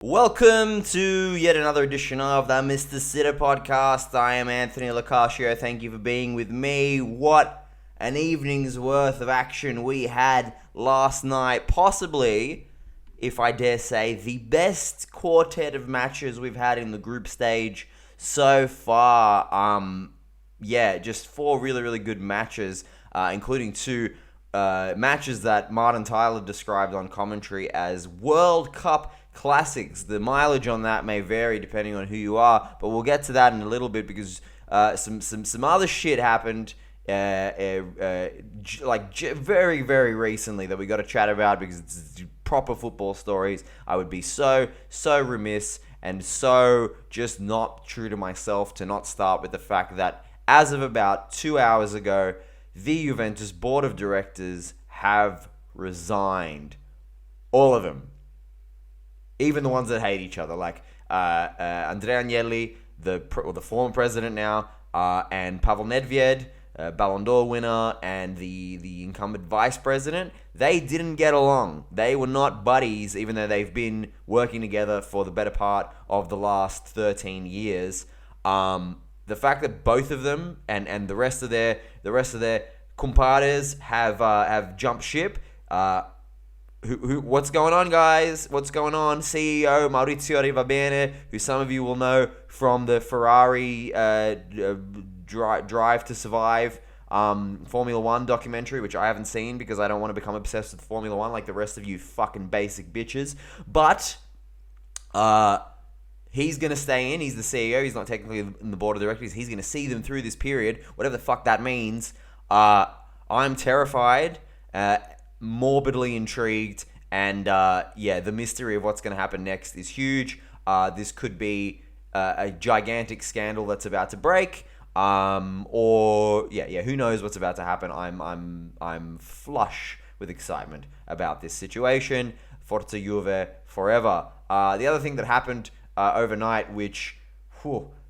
Welcome to yet another edition of the Mr. Sitter podcast. I am Anthony Locascio. Thank you for being with me. What an evening's worth of action we had last night. Possibly, if I dare say, the best quartet of matches we've had in the group stage so far. Just four really good matches, including two matches that Martin Tyler described on commentary as World Cup classics. The mileage on that may vary depending on who you are, but we'll get to that in a little bit because some other shit happened very recently that we got to chat about because it's proper football stories. I would be so remiss and so just not true to myself to not start with the fact that as of about 2 hours ago, the Juventus board of directors have resigned. All of them. Even the ones that hate each other, like Andrea Agnelli, the former president now, and Pavel Nedved, Ballon d'Or winner, and the incumbent vice president, they didn't get along. They were not buddies, even though they've been working together for the better part of the last 13 years. The fact that both of them and the rest of their compadres have jumped ship. What's going on, guys? What's going on? CEO Maurizio Arrivabene, who some of you will know from the Ferrari Drive to Survive Formula One documentary, which I haven't seen because I don't want to become obsessed with Formula One like the rest of you fucking basic bitches. But he's going to stay in. He's the CEO. He's not technically in the board of directors. He's going to see them through this period, whatever the fuck that means. I'm terrified. Morbidly intrigued, and the mystery of what's going to happen next is huge. This could be a gigantic scandal that's about to break, who knows what's about to happen. I'm flush with excitement about this situation. Forza Juve forever. The other thing that happened overnight, which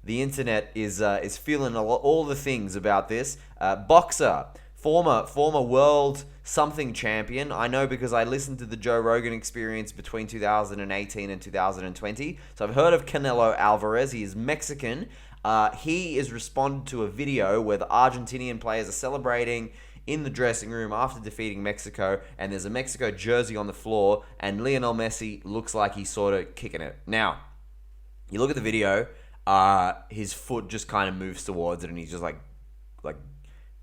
the internet is feeling all the things about this. Boxer. Former world something champion. I know because I listened to the Joe Rogan Experience between 2018 and 2020. So I've heard of Canelo Alvarez. He is Mexican. He is responded to a video where the Argentinian players are celebrating in the dressing room after defeating Mexico, and there's a Mexico jersey on the floor, and Lionel Messi looks like he's sort of kicking it. Now, you look at the video, his foot just kind of moves towards it, and he's just like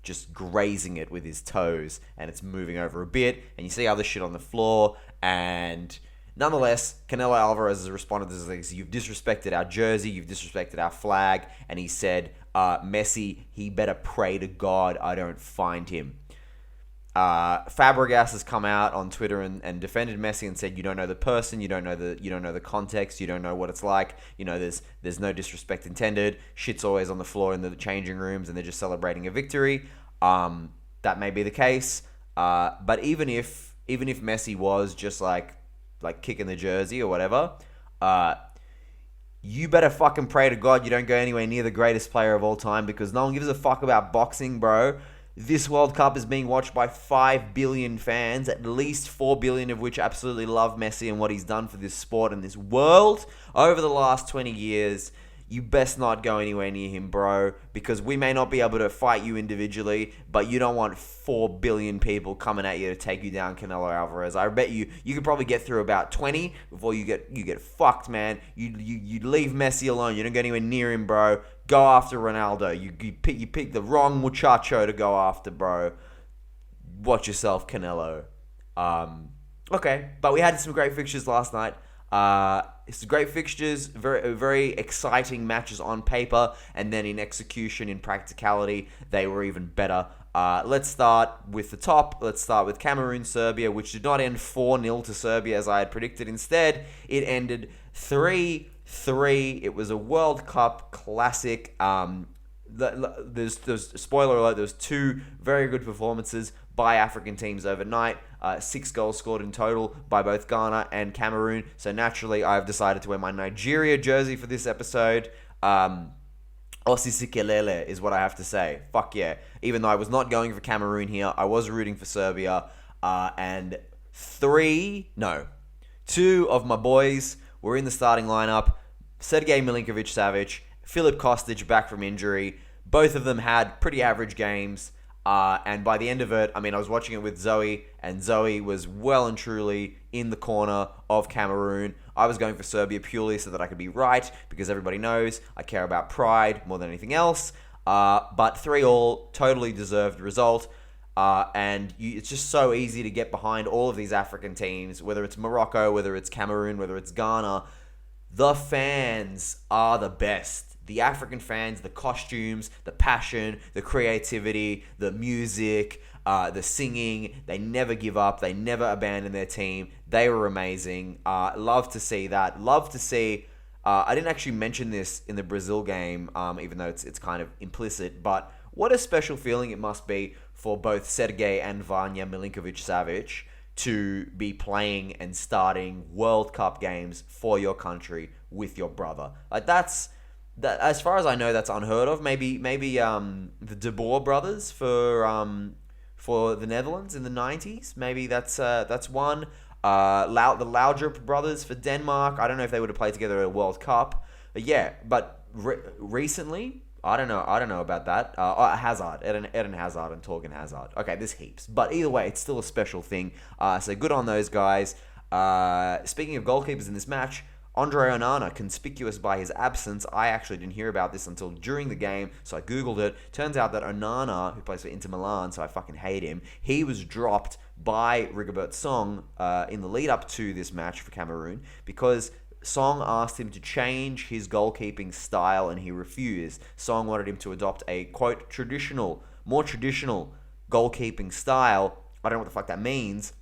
just grazing it with his toes, and it's moving over a bit, and you see other shit on the floor, and nonetheless, Canelo Alvarez has responded to this: you've disrespected our jersey, you've disrespected our flag, and he said, Messi, he better pray to God I don't find him. Fabregas has come out on Twitter and defended Messi and said, you don't know the person, you don't know the context, you don't know what it's like, there's no disrespect intended, shit's always on the floor in the changing rooms and they're just celebrating a victory. That may be the case, but even if Messi was just like kicking the jersey or whatever, you better fucking pray to God you don't go anywhere near the greatest player of all time, because no one gives a fuck about boxing, bro. This World Cup is being watched by 5 billion fans, at least 4 billion of which absolutely love Messi and what he's done for this sport and this world over the last 20 years. You best not go anywhere near him, bro, because we may not be able to fight you individually, but you don't want 4 billion people coming at you to take you down, Canelo Alvarez. I bet you could probably get through about 20 before you get fucked, man. You leave Messi alone. You don't go anywhere near him, bro. Go after Ronaldo. You pick the wrong muchacho to go after, bro. Watch yourself, Canelo. Okay, but we had some great fixtures last night. It's great fixtures, very exciting matches on paper, and then in execution, in practicality, they were even better. Let's start with the top. Let's start with Cameroon, Serbia, which did not end 4-0 to Serbia as I had predicted. Instead, it ended 3-3. It was a World Cup classic. There's spoiler alert, there's two very good performances by African teams overnight. 6 goals scored in total by both Ghana and Cameroon. So naturally, I've decided to wear my Nigeria jersey for this episode. Osisikelele is what I have to say. Fuck yeah. Even though I was not going for Cameroon here, I was rooting for Serbia. And two of my boys were in the starting lineup. Sergej Milinkovic-Savic, Filip Kostic back from injury. Both of them had pretty average games. And by the end of it, I mean, I was watching it with Zoe, and Zoe was well and truly in the corner of Cameroon. I was going for Serbia purely so that I could be right, because everybody knows I care about pride more than anything else. But 3-3, totally deserved result. It's just so easy to get behind all of these African teams, whether it's Morocco, whether it's Cameroon, whether it's Ghana. The fans are the best. The African fans, the costumes, the passion, the creativity, the music, the singing. They never give up. They never abandon their team. They were amazing. Love to see that. Love to see... I didn't actually mention this in the Brazil game, even though it's kind of implicit, but what a special feeling it must be for both Sergej and Vanja Milinkovic-Savic to be playing and starting World Cup games for your country with your brother. Like that, as far as I know, that's unheard of. Maybe the De Boer brothers for the Netherlands in the 90s. Maybe that's one. The Laudrup brothers for Denmark. I don't know if they would have played together at a World Cup. But recently, I don't know about that. Hazard, Eden Hazard and Torgan Hazard. Okay, there's heaps. But either way, it's still a special thing. So good on those guys. Speaking of goalkeepers in this match, Andre Onana, conspicuous by his absence. I actually didn't hear about this until during the game, so I googled it. Turns out that Onana, who plays for Inter Milan, so I fucking hate him, he was dropped by Rigobert Song in the lead up to this match for Cameroon because Song asked him to change his goalkeeping style and he refused. Song wanted him to adopt a, quote, more traditional goalkeeping style. I don't know what the fuck that means.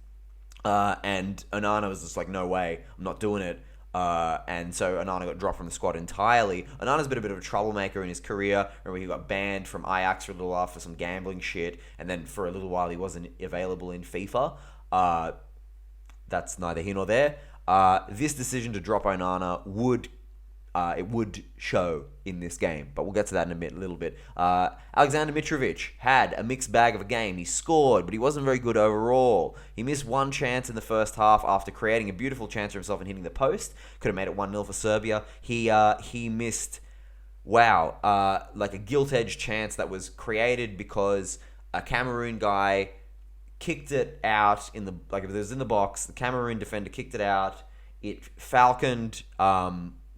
And Onana was just like, no way, I'm not doing it. And so Onana got dropped from the squad entirely. Onana's been a bit of a troublemaker in his career. Remember, he got banned from Ajax for a little while for some gambling shit, and then for a little while he wasn't available in FIFA. That's neither here nor there. This decision to drop Onana would show in this game, but we'll get to that in a little bit. Alexander Mitrovic had a mixed bag of a game. He scored, but he wasn't very good overall. He missed one chance in the first half after creating a beautiful chance for himself and hitting the post. Could have made it 1-0 for Serbia. He missed, like a gilt-edged chance that was created because a Cameroon guy kicked it out if it was in the box, the Cameroon defender kicked it out. It falconed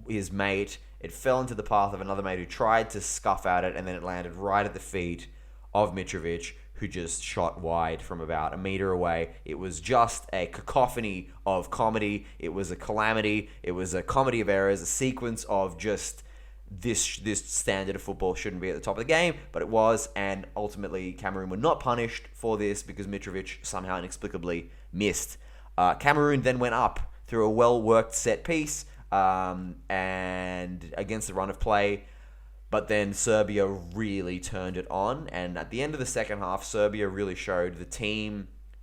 his mate. It fell into the path of another mate who tried to scuff at it, and then it landed right at the feet of Mitrovic, who just shot wide from about a meter away. It was just a cacophony of comedy. It was a calamity. It was a comedy of errors, a sequence of just this standard of football shouldn't be at the top of the game, but it was, and ultimately Cameroon were not punished for this because Mitrovic somehow inexplicably missed. Cameroon then went up through a well-worked set piece, and against the run of play, but then Serbia really turned it on, and at the end of the second half, Serbia really showed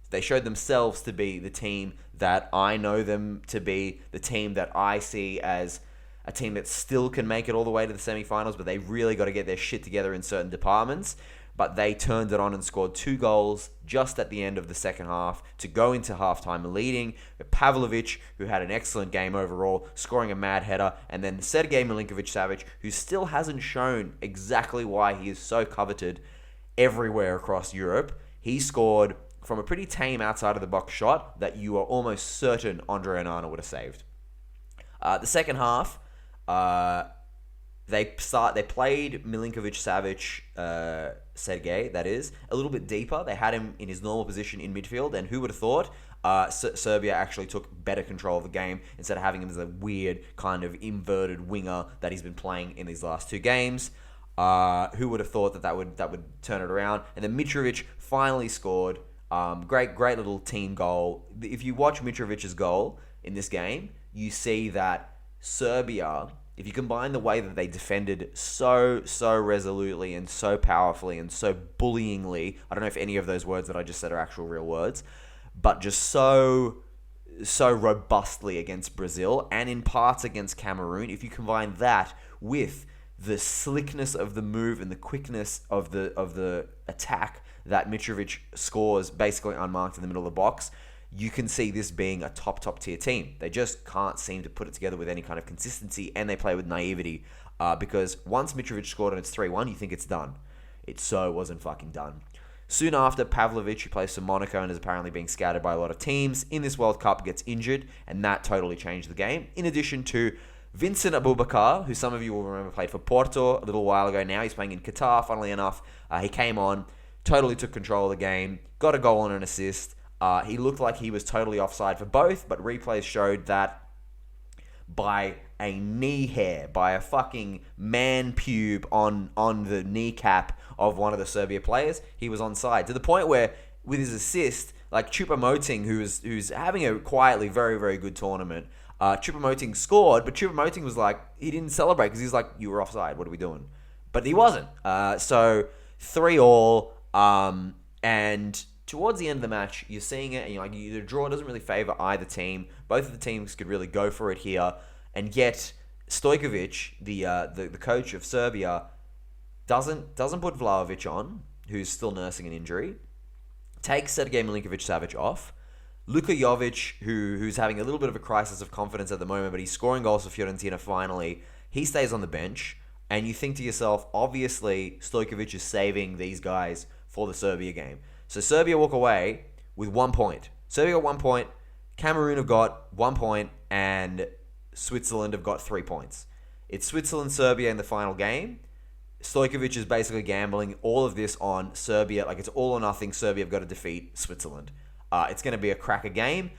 they showed themselves to be the team that I know them to be, the team that I see as a team that still can make it all the way to the semi-finals, but they really got to get their shit together in certain departments. But they turned it on and scored 2 goals just at the end of the second half to go into halftime leading. Pavlovic, who had an excellent game overall, scoring a mad header. And then Sergej Milinkovic-Savic, who still hasn't shown exactly why he is so coveted everywhere across Europe. He scored from a pretty tame outside-of-the-box shot that you are almost certain Andre Onana would have saved. The second half, they played Milinkovic-Savic, Sergej, that is, a little bit deeper. They had him in his normal position in midfield, and who would have thought Serbia actually took better control of the game instead of having him as a weird kind of inverted winger that he's been playing in these last 2 games. Who would have thought that would turn it around? And then Mitrovic finally scored. Great little team goal. If you watch Mitrovic's goal in this game, you see that Serbia, if you combine the way that they defended so resolutely and so powerfully and so bullyingly, I don't know if any of those words that I just said are actual real words, but just so robustly against Brazil and in parts against Cameroon, if you combine that with the slickness of the move and the quickness of the attack that Mitrovic scores basically unmarked in the middle of the box, you can see this being a top tier team. They just can't seem to put it together with any kind of consistency, and they play with naivety because once Mitrovic scored and it's 3-1, you think it's done. It so wasn't fucking done. Soon after, Pavlovic, who plays for Monaco and is apparently being scouted by a lot of teams in this World Cup, gets injured, and that totally changed the game. In addition to Vincent Aboubakar, who some of you will remember played for Porto a little while ago now. He's playing in Qatar, funnily enough. He came on, totally took control of the game, got a goal and an assist. He looked like he was totally offside for both, but replays showed that by a knee hair, by a fucking man pube on the kneecap of one of the Serbia players, he was onside. To the point where, with his assist, like Choupo-Moting, who's having a quietly very, very good tournament, Choupo-Moting scored, but Choupo-Moting was like, he didn't celebrate because he's like, you were offside, what are we doing? But he wasn't. So 3-3, and towards the end of the match, you're seeing it, and you're like, the draw doesn't really favor either team. Both of the teams could really go for it here, and yet Stojkovic, the coach of Serbia, doesn't put Vlahovic on, who's still nursing an injury, takes Sergej Milinkovic-Savic off. Luka Jovic, who's having a little bit of a crisis of confidence at the moment, but he's scoring goals for Fiorentina finally, he stays on the bench, and you think to yourself, obviously, Stojkovic is saving these guys for the Serbia game. So Serbia walk away with 1 point. Serbia got 1 point, Cameroon have got 1 point, and Switzerland have got 3 points. It's Switzerland-Serbia in the final game. Stojkovic is basically gambling all of this on Serbia. Like, it's all or nothing. Serbia have got to defeat Switzerland. It's going to be a cracker game.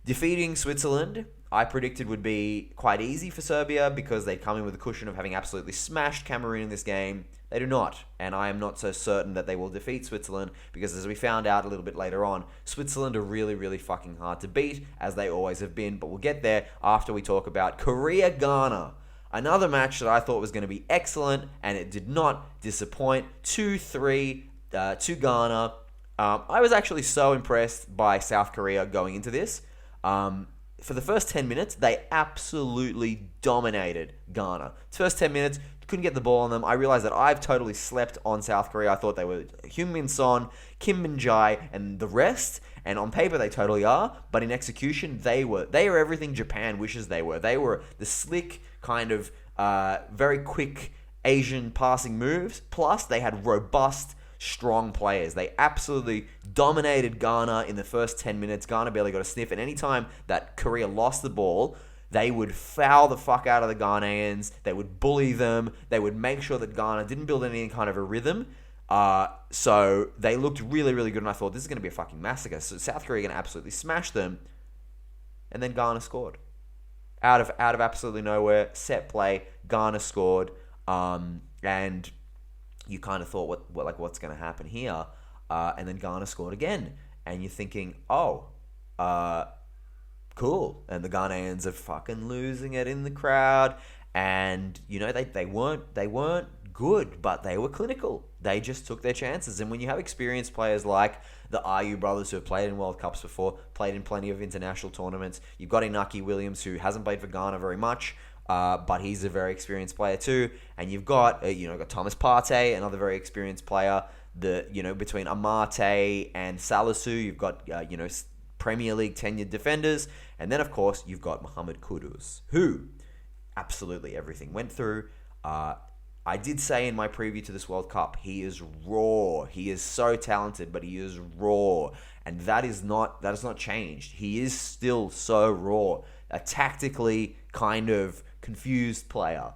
Defeating Switzerland, I predicted would be quite easy for Serbia because they'd come in with the cushion of having absolutely smashed Cameroon in this game. They do not, and I am not so certain that they will defeat Switzerland because, as we found out a little bit later on, Switzerland are really, really fucking hard to beat, as they always have been, but we'll get there after we talk about Korea-Ghana. Another match that I thought was going to be excellent, and it did not disappoint. 2-3 to Ghana. I was actually so impressed by South Korea going into this. For the first 10 minutes, they absolutely dominated Ghana. First 10 minutes, couldn't get the ball on them. I realized that I've totally slept on South Korea. I thought they were Heung-min Son, Kim Min-jae, and the rest. And on paper, they totally are. But in execution, they are everything Japan wishes they were. They were the slick, kind of very quick Asian passing moves. Plus, they had robust, strong players. They absolutely dominated Ghana in the first 10 minutes. Ghana barely got a sniff. And anytime that Korea lost the ball, they would foul the fuck out of the Ghanaians. They would bully them. They would make sure that Ghana didn't build any kind of a rhythm. So they looked really, really good. And I thought, this is going to be a fucking massacre. So South Korea are going to absolutely smash them. And then Ghana scored. Out of absolutely nowhere. Set play. Ghana scored. And you kind of thought, what's going to happen here? And then Ghana scored again. And you're thinking, cool. And the Ghanaians are fucking losing it in the crowd. And, they weren't good, but they were clinical. They just took their chances. And when you have experienced players like the Ayew brothers who have played in World Cups before, played in plenty of international tournaments, you've got Inaki Williams, who hasn't played for Ghana very much, but he's a very experienced player too. And you've got, got Thomas Partey, another very experienced player. Between Amate and Salisu, you've got, Premier League tenured defenders. And then, of course, you've got Mohamed Kudus, who absolutely everything went through. I did say in my preview to this World Cup, he is raw. He is so talented, but he is raw. And that has not changed. He is still so raw. A tactically kind of confused player.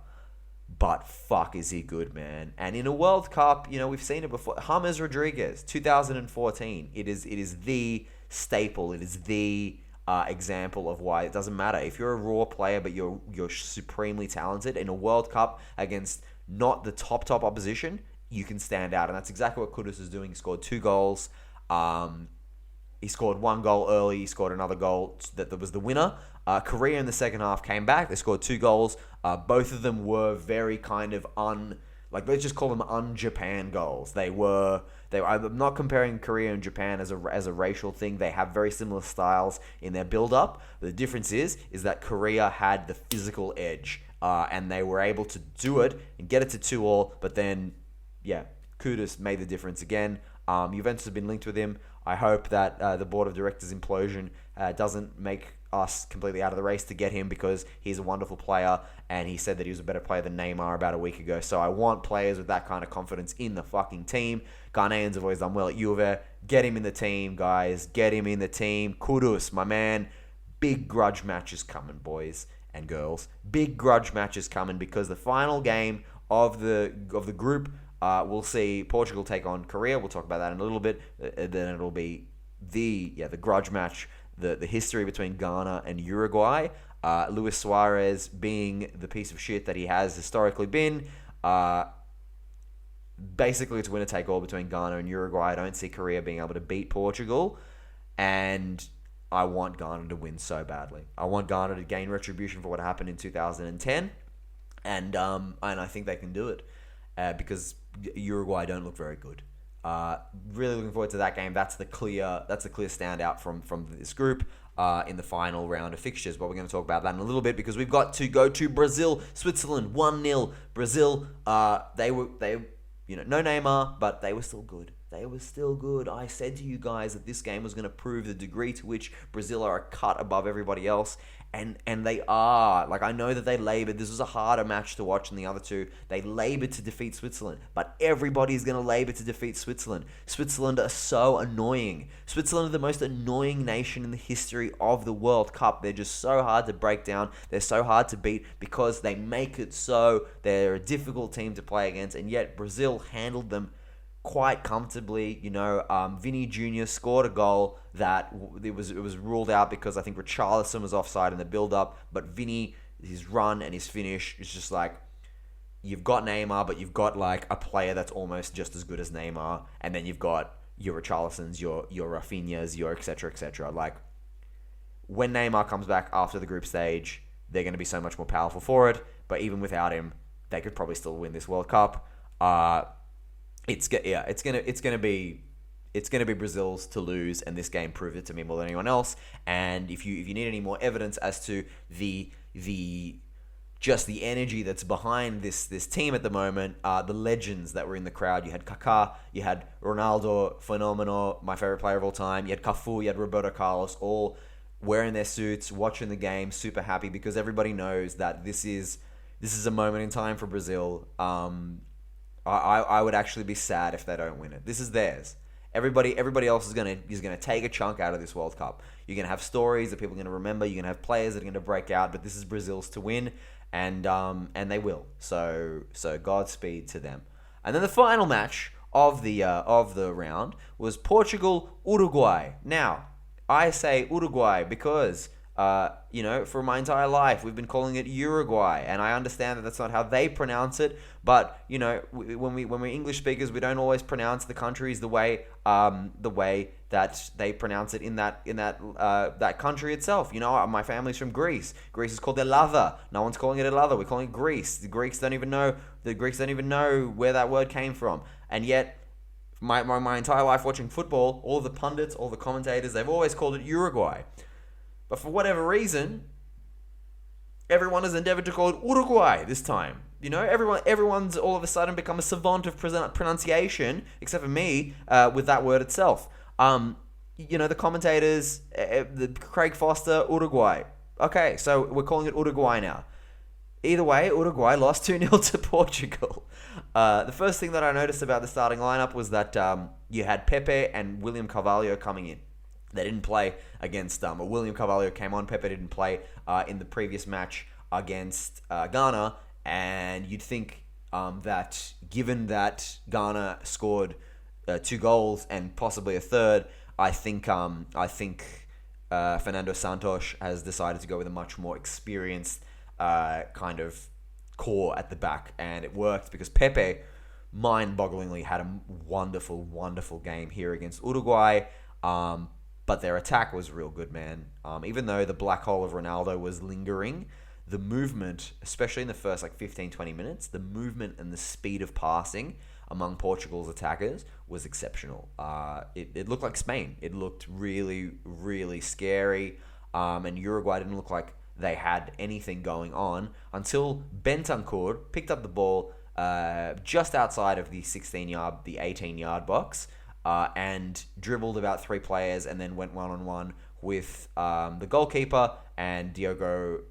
But fuck, is he good, man. And in a World Cup, we've seen it before. James Rodriguez, 2014. It is the staple. It is the example of why it doesn't matter. If you're a raw player, but you're supremely talented in a World Cup against not the top opposition, you can stand out. And that's exactly what Kudus is doing. He scored 2 goals. He scored 1 goal early. He scored another goal that was the winner. Korea in the second half came back. They scored 2 goals. Both of them were very kind of let's just call them un-Japan goals. I'm not comparing Korea and Japan as a racial thing. They have very similar styles in their build-up. The difference is that Korea had the physical edge, and they were able to do it and get it to 2-2. But then, Kudus made the difference again. Juventus have been linked with him. I hope that the board of directors implosion doesn't make us completely out of the race to get him, because he's a wonderful player, and he said that he was a better player than Neymar about a week ago. So I want players with that kind of confidence in the fucking team. Ghanaians have always done well at Juve. Get him in the team, guys. Get him in the team. Kudus, my man. Big grudge matches coming, boys and girls. Big grudge matches coming, because the final game of the group, we'll see Portugal take on Korea. We'll talk about that in a little bit. Then it'll be the grudge match, the history between Ghana and Uruguay. Luis Suarez being the piece of shit that he has historically been. Basically, it's winner take all between Ghana and Uruguay. I don't see Korea being able to beat Portugal, and I want Ghana to win so badly. I want Ghana to gain retribution for what happened in 2010, and I think they can do it, because Uruguay don't look very good. Really looking forward to that game. That's the clear standout from this group in the final round of fixtures. But we're going to talk about that in a little bit, because we've got to go to Brazil, Switzerland, 1-0. Brazil, they no Neymar, but they were still good. They were still good. I said to you guys that this game was going to prove the degree to which Brazil are a cut above everybody else. And they are. Like, I know that they laboured. This was a harder match to watch than the other two. They laboured to defeat Switzerland. But everybody's going to labour to defeat Switzerland. Switzerland are so annoying. Switzerland are the most annoying nation in the history of the World Cup. They're just so hard to break down. They're so hard to beat, because they make it so they're a difficult team to play against. And yet Brazil handled them quite comfortably. Vini Jr. scored a goal that it was ruled out because I think Richarlison was offside in the build-up, but Vini, his run and his finish is just like, you've got Neymar, but you've got like a player that's almost just as good as Neymar, and then you've got your Richarlisons, your Rafinhas, your etc. etc. Like, when Neymar comes back after the group stage, they're going to be so much more powerful for it, but even without him, they could probably still win this World Cup. It's gonna be Brazil's to lose, and this game proved it to me more than anyone else. And if you need any more evidence as to the energy that's behind this team at the moment, the legends that were in the crowd. You had Kaká, you had Ronaldo, phenomenal, my favorite player of all time. You had Cafu, you had Roberto Carlos, all wearing their suits, watching the game, super happy, because everybody knows that this is a moment in time for Brazil. I would actually be sad if they don't win it. This is theirs. Everybody else is gonna take a chunk out of this World Cup. You're gonna have stories that people are gonna remember. You're gonna have players that are gonna break out. But this is Brazil's to win, and they will. So Godspeed to them. And then the final match of the round was Portugal Uruguay. Now I say Uruguay because for my entire life we've been calling it Uruguay, and I understand that that's not how they pronounce it, but when we're English speakers, we don't always pronounce the countries the way that they pronounce it in that country itself. My family's from Greece. Greece is called Elava. No one's calling it Elava. We're calling it Greece. The Greeks don't even know where that word came from, and yet my entire life watching football, all the pundits, all the commentators, they've always called it Uruguay. But for whatever reason, everyone has endeavored to call it Uruguay this time. Everyone's all of a sudden become a savant of pronunciation, except for me, with that word itself. The commentators, Craig Foster, Uruguay. Okay, so we're calling it Uruguay now. Either way, Uruguay lost 2-0 to Portugal. The first thing that I noticed about the starting lineup was that you had Pepe and William Carvalho coming in. They didn't play against William Carvalho came on. Pepe didn't play in the previous match against Ghana, and you'd think that given that Ghana scored 2 goals and possibly a third, I think Fernando Santos has decided to go with a much more experienced kind of core at the back, and it worked because Pepe, mind-bogglingly, had a wonderful, wonderful game here against Uruguay. But their attack was real good, man. Even though the black hole of Ronaldo was lingering, the movement, especially in the first 15-20 minutes, the movement and the speed of passing among Portugal's attackers was exceptional. It looked like Spain. It looked really, really scary. And Uruguay didn't look like they had anything going on until Bentancur picked up the ball just outside of the 18-yard box. and dribbled about 3 players and then went one-on-one with the goalkeeper, and Diogo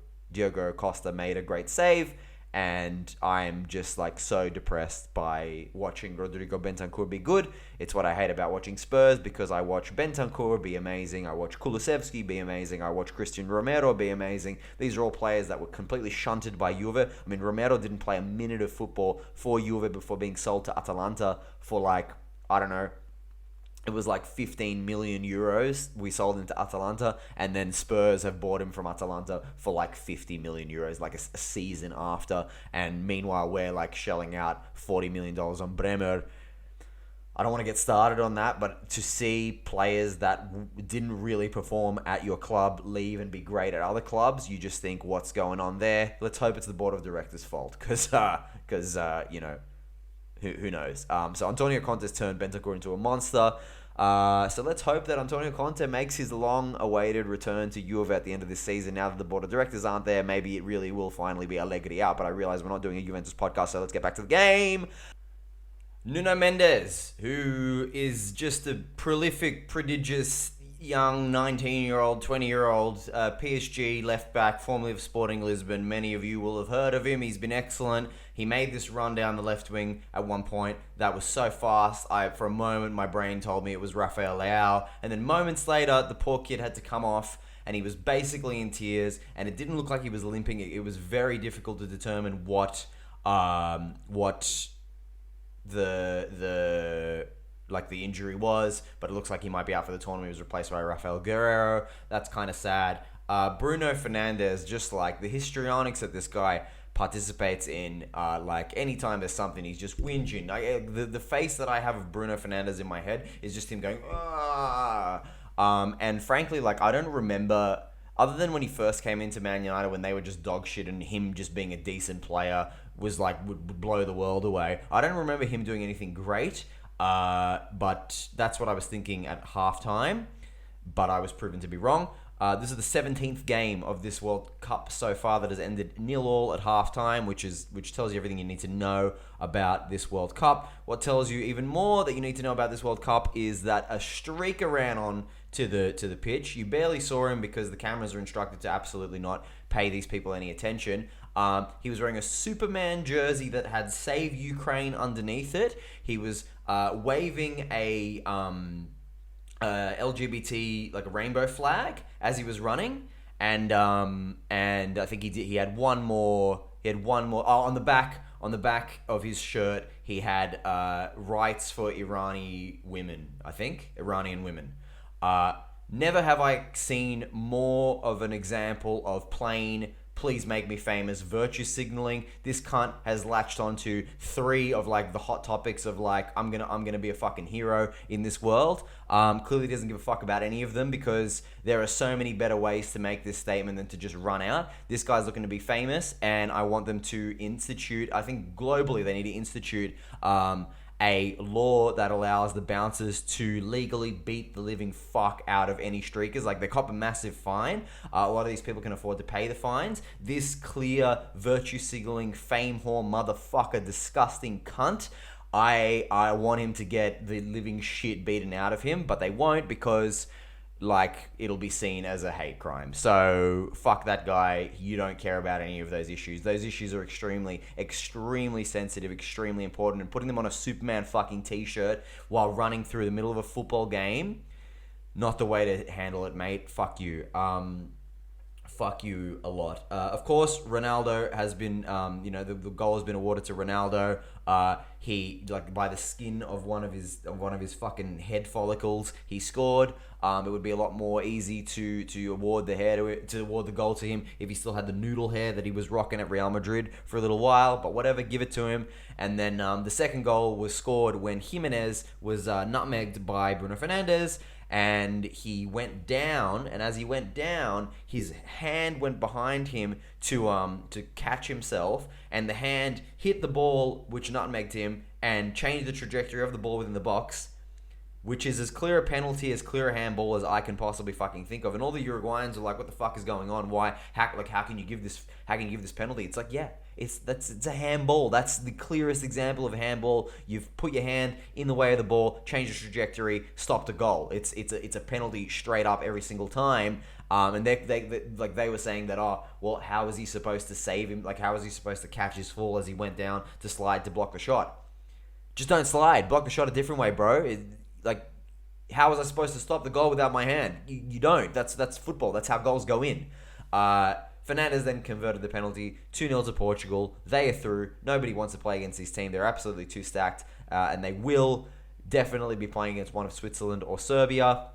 Costa made a great save. And I'm just like so depressed by watching Rodrigo Bentancur be good. It's what I hate about watching Spurs, because I watch Bentancur be amazing, I watch Kulusevski be amazing, I watch Christian Romero be amazing. These are all players that were completely shunted by Juve. I mean, Romero didn't play a minute of football for Juve before being sold to Atalanta for like, I don't know, it was like 15 million euros we sold him to Atalanta, and then Spurs have bought him from Atalanta for like 50 million euros, like a season after. And meanwhile, we're like shelling out $40 million on Bremer. I don't want to get started on that, but to see players that didn't really perform at your club leave and be great at other clubs, you just think, what's going on there? Let's hope it's the board of directors' fault, because you know, who knows? So Antonio Conte's turned Bentancur into a monster. So let's hope that Antonio Conte makes his long-awaited return to Juve at the end of this season. Now that the board of directors aren't there, maybe it really will finally be Allegri out. But I realize we're not doing a Juventus podcast, so let's get back to the game. Nuno Mendes, who is just a prolific, prodigious, young 19-year-old, 20-year-old PSG left-back, formerly of Sporting Lisbon. Many of you will have heard of him. He's been excellent. He made this run down the left wing at one point that was so fast. For a moment, my brain told me it was Rafael Leao. And then moments later, the poor kid had to come off, and he was basically in tears, and it didn't look like he was limping. It was very difficult to determine what the injury was, but it looks like he might be out for the tournament. He was replaced by Rafael Guerreiro. That's kind of sad. Bruno Fernandes, just like the histrionics that this guy participates in, like anytime there's something, he's just whinging. The face that I have of Bruno Fernandes in my head is just him going, ah. And frankly, like, I don't remember, other than when he first came into Man United when they were just dog shit and him just being a decent player was like, would blow the world away. I don't remember him doing anything great. But that's what I was thinking at halftime, but I was proven to be wrong. This is the 17th game of this World Cup so far that has ended 0-0 at halftime, which tells you everything you need to know about this World Cup. What tells you even more that you need to know about this World Cup is that a streaker ran on to the pitch. You barely saw him because the cameras are instructed to absolutely not pay these people any attention. He was wearing a Superman jersey that had Save Ukraine underneath it. He was waving a LGBT, like a rainbow flag, as he was running, and I think he had one more. On the back of his shirt, he had rights for Iranian women. Iranian women. Never have I seen more of an example of plain please make me famous virtue signaling. This cunt has latched onto 3 of like the hot topics of like, I'm gonna be a fucking hero in this world. Clearly doesn't give a fuck about any of them, because there are so many better ways to make this statement than to just run out. This guy's looking to be famous, and I want them to institute, I think globally they need to institute a law that allows the bouncers to legally beat the living fuck out of any streakers. Like, they cop a massive fine. A lot of these people can afford to pay the fines. This clear virtue signaling fame whore motherfucker disgusting cunt, I want him to get the living shit beaten out of him, but they won't, because like, it'll be seen as a hate crime. So fuck that guy. You don't care about any of those issues. Those issues are extremely, extremely sensitive, extremely important, and putting them on a Superman fucking t-shirt while running through the middle of a football game, not the way to handle it, mate. Fuck you. Fuck you a lot. Of course, Ronaldo has been, the goal has been awarded to Ronaldo. He, like, by the skin of one of his fucking head follicles, he scored. It would be a lot more easy to award the goal to him if he still had the noodle hair that he was rocking at Real Madrid for a little while. But whatever, give it to him. And then the second goal was scored when Gimenez was nutmegged by Bruno Fernandes. And he went down, and as he went down, his hand went behind him to catch himself, and the hand hit the ball, which nutmegged him, and changed the trajectory of the ball within the box. which is as clear a penalty, as clear a handball as I can possibly fucking think of. And all the Uruguayans are like, "What the fuck is going on? Why? How can you give this? How can you give this penalty?" It's like, yeah, it's a handball. That's the clearest example of a handball. You've put your hand in the way of the ball, changed the trajectory, stopped a goal. It's a penalty straight up every single time. And they were saying that, oh, well, how was he supposed to save him? Like, how was he supposed to catch his fall as he went down to slide to block the shot? Just don't slide. Block the shot a different way, bro. How was I supposed to stop the goal without my hand? You don't. That's football. That's how goals go in. Fernandes then converted the penalty, 2-0 to Portugal. They are through. Nobody wants to play against this team. They're absolutely too stacked. And they will definitely be playing against one of Switzerland or Serbia.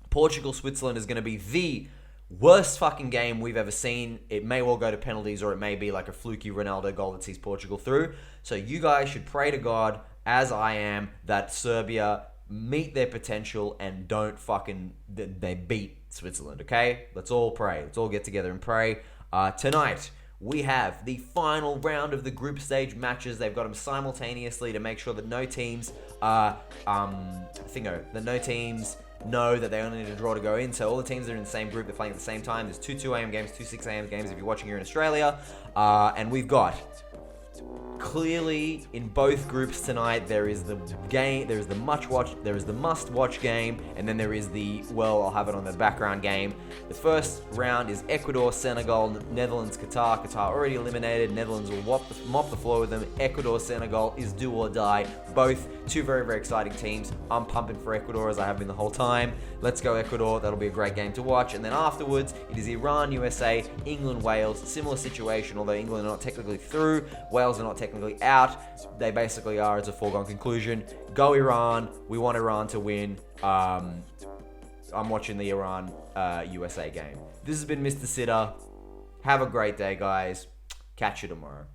Portugal-Switzerland is going to be the worst fucking game we've ever seen. It may well go to penalties, or it may be like a fluky Ronaldo goal that sees Portugal through. So you guys should pray to God, as I am, that Serbia meet their potential and don't they beat Switzerland, okay? Let's all pray. Let's all get together and pray. Tonight, we have the final round of the group stage matches. They've got them simultaneously to make sure that no teams know that they only need a draw to go in. So all the teams that are in the same group, they're playing at the same time. There's 2 a.m. games, 2 6 a.m. games if you're watching here in Australia. And we've got, clearly, in both groups tonight, there is the must-watch game, and then there is I'll have it on the background game. The first round is Ecuador, Senegal, Netherlands, Qatar. Qatar already eliminated. Netherlands will mop the floor with them. Ecuador, Senegal is do or die. Both 2 very, very exciting teams. I'm pumping for Ecuador, as I have been the whole time. Let's go Ecuador. That'll be a great game to watch. And then afterwards, it is Iran, USA, England, Wales. Similar situation, although England are not technically through. Wales are not technically out. They basically are. It's a foregone conclusion. Go Iran. We want Iran to win. I'm watching the Iran USA game. This has been Mr. Sitter. Have a great day, guys. Catch you tomorrow.